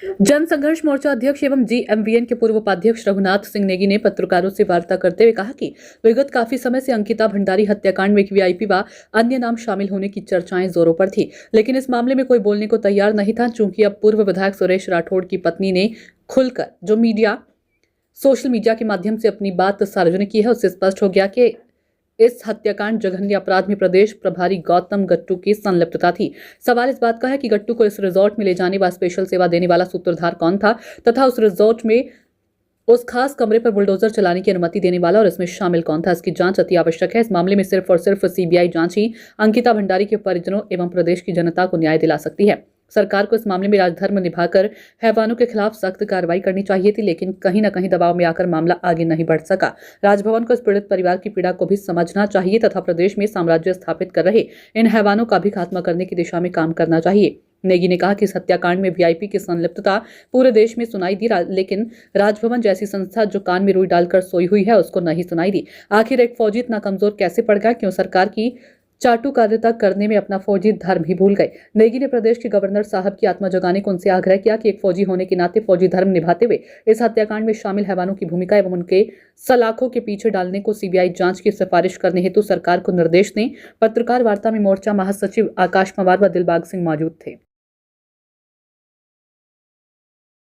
जन संघर्ष मोर्चा अध्यक्ष एवं जीएमवीएन के पूर्व उपाध्यक्ष रघुनाथ सिंह नेगी ने पत्रकारों से वार्ता करते हुए कहा कि विगत काफी समय से अंकिता भंडारी हत्याकांड में एक वीआईपी व अन्य नाम शामिल होने की चर्चाएं जोरों पर थी, लेकिन इस मामले में कोई बोलने को तैयार नहीं था। चूंकि अब पूर्व विधायक सुरेश राठौड़ की पत्नी ने खुलकर जो सोशल मीडिया के माध्यम से अपनी बात सार्वजनिक की है, उससे स्पष्ट हो गया कि इस हत्याकांड जघन्य अपराध में प्रदेश प्रभारी गौतम गट्टू की संलिप्तता थी। सवाल इस बात का है कि गट्टू को इस रिजॉर्ट में ले जाने व स्पेशल सेवा देने वाला सूत्रधार कौन था तथा उस रिजॉर्ट में उस खास कमरे पर बुलडोजर चलाने की अनुमति देने वाला और इसमें शामिल कौन था। इसकी जांच अति आवश्यक है। इस मामले में सिर्फ और सिर्फ सीबीआई जांच ही अंकिता भंडारी के परिजनों एवं प्रदेश की जनता को न्याय दिला सकती है। सरकार को इस मामले में राजधर्म निभाकर हैवानों के खिलाफ सख्त कार्रवाई करनी चाहिए थी, लेकिन कहीं न कहीं दबाव में आकर मामला आगे नहीं बढ़ सका। राजभवन को इस पीड़ित परिवार की पीड़ा को भी समझना चाहिए तथा प्रदेश में साम्राज्य स्थापित कर रहे इन हैवानों का भी खात्मा करने की दिशा में काम करना चाहिए। नेगी ने कहा कि इस हत्याकांड में वीआईपी की संलिप्तता पूरे देश में सुनाई दी, लेकिन राजभवन जैसी संस्था जो कान में रुई डालकर सोई हुई है उसको नहीं सुनाई दी। आखिर एक फौजी इतना कमजोर कैसे पड़ गया? क्यों सरकार की चाटुकारिता करने में अपना फौजी धर्म ही भूल गए? नेगी ने प्रदेश के गवर्नर साहब की आत्मा जगाने को उनसे आग्रह किया कि एक फौजी होने के नाते फौजी धर्म निभाते हुए इस हत्याकांड में शामिल हैवानों की भूमिका एवं उनके सलाखों के पीछे डालने को सीबीआई जांच की सिफारिश करने हेतु सरकार को निर्देश दें। पत्रकार वार्ता में मोर्चा महासचिव आकाश पंवार व दिलबाग सिंह मौजूद थे।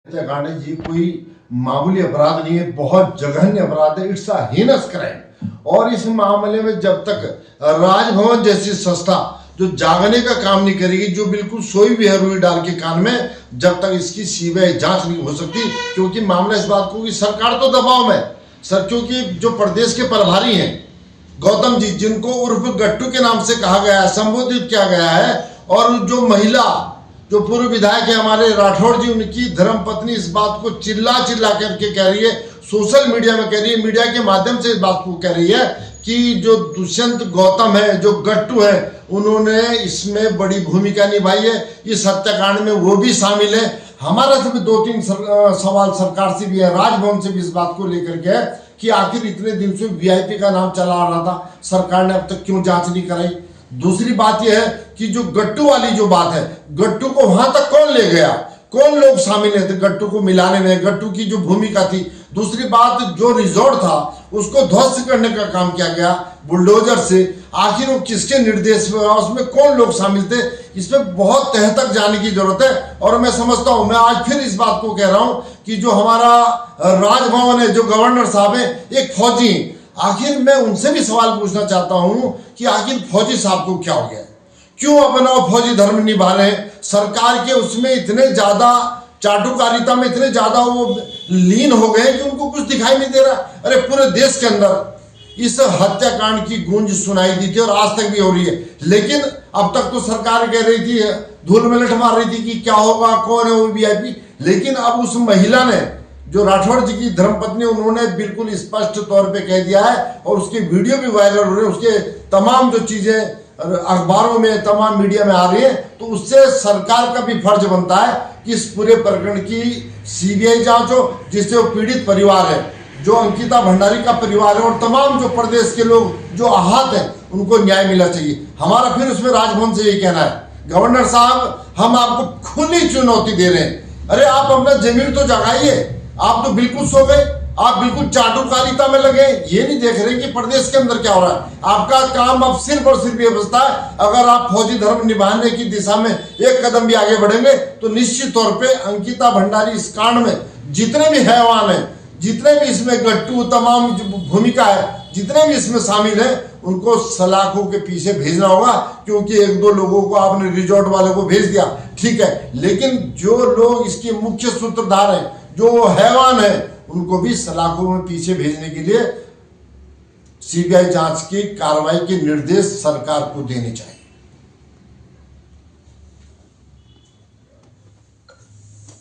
हत्याकांड जी कोई मामूली अपराध नहीं है, बहुत जघन्य अपराध है। It's a heinous crime. और इस मामले में जब तक राजभवन जैसी संस्था जो जागने का काम नहीं करेगी, जो बिल्कुल सोई भी है रुई डाल के कान में, जब तक इसकी सीबीआई जांच नहीं हो सकती। क्योंकि मामला इस बात को कि सरकार तो दबाव में सर, क्योंकि जो प्रदेश के प्रभारी हैं गौतम जी, जिनको उर्फ गट्टू के नाम से कहा गया है, संबोधित किया गया है, और जो महिला जो पूर्व विधायक है हमारे राठौड़ जी, उनकी धर्मपत्नी इस बात को चिल्ला करके कह रही है, सोशल मीडिया में कह रही है, मीडिया के माध्यम से इस बात को कह रही है कि जो दुष्यंत गौतम है, जो गट्टू है, उन्होंने इसमें बड़ी भूमिका निभाई है। इस हत्याकांड में वो भी शामिल है। हमारा से भी 2-3 सवाल सरकार से भी है, राजभवन से भी इस बात को लेकर के कि आखिर इतने दिन से वीआईपी का नाम चला आ रहा था, सरकार ने अब तक क्यों जांच नहीं कराई। दूसरी बात यह है कि जो गट्टू वाली जो बात है, गट्टू को वहां तक कौन ले गया, कौन लोग शामिल थे गट्टू को मिलाने में, गट्टू की जो भूमिका थी। दूसरी बात, जो रिजॉर्ट था उसको ध्वस्त करने का काम किया गया बुलडोजर से, आखिर वो किसके निर्देश में हुआ, उसमें कौन लोग शामिल थे, इसमें बहुत तह तक जाने की जरूरत है। और मैं समझता हूं, मैं आज फिर इस बात को कह रहा हूं कि जो हमारा राजभवन है, जो गवर्नर साहब है, एक फौजी, आखिर मैं उनसे भी सवाल पूछना चाहता हूं कि आखिर फौजी साहब को क्या हो गया, क्यों अपना फौजी धर्म निभा रहे हैं? सरकार के उसमें इतने ज्यादा चाटुकारिता में इतने ज्यादा वो लीन हो गए कि उनको कुछ दिखाई नहीं दे रहा। अरे पूरे देश के अंदर इस हत्याकांड की गूंज सुनाई दी थी और आज तक भी हो रही है, लेकिन अब तक तो सरकार कह रही थी, धूल में लठ मार रही थी कि क्या होगा, कौन है वो वीआईपी। लेकिन अब उस महिला ने, जो राठौड़ जी की धर्मपत्नी, उन्होंने बिल्कुल स्पष्ट तौर पे कह दिया है, और उसके वीडियो भी वायरल हो रहे हैं, उसके तमाम जो चीजें अखबारों में, तमाम मीडिया में आ रही है। तो उससे सरकार का भी फर्ज बनता है कि इस पूरे प्रकरण की सीबीआई जांच हो, जिससे वो पीड़ित परिवार है, जो अंकिता भंडारी का परिवार है, और तमाम जो प्रदेश के लोग जो आहत हैं, उनको न्याय मिलना चाहिए। हमारा फिर उसमें राजभवन से यही कहना है, गवर्नर साहब, हम आपको खुली चुनौती दे रहे हैं। अरे आप अपना जमीन तो जगाइए, आप तो बिल्कुल सो गए, आप बिल्कुल चाटुकारिता में लगे, ये नहीं देख रहे कि प्रदेश के अंदर क्या हो रहा है। आपका काम अब सिर्फ और सिर्फ ये बचता है, अगर आप फौजी धर्म निभाने की दिशा में एक कदम भी आगे बढ़ेंगे तो निश्चित तौर पे अंकिता भंडारी इस कांड में जितने भी हैवान हैं, जितने भी इसमें गट्टू, तमाम भूमिका है, जितने भी इसमें शामिल है, उनको सलाखों के पीछे भेजना होगा। क्योंकि 1-2 लोगों को आपने रिजॉर्ट वाले को भेज दिया, ठीक है, लेकिन जो लोग इसके मुख्य सूत्रधार हैं, जो हैवान है, उनको भी सलाखों में पीछे भेजने के लिए सीबीआई जांच की कार्रवाई के निर्देश सरकार को देने चाहिए।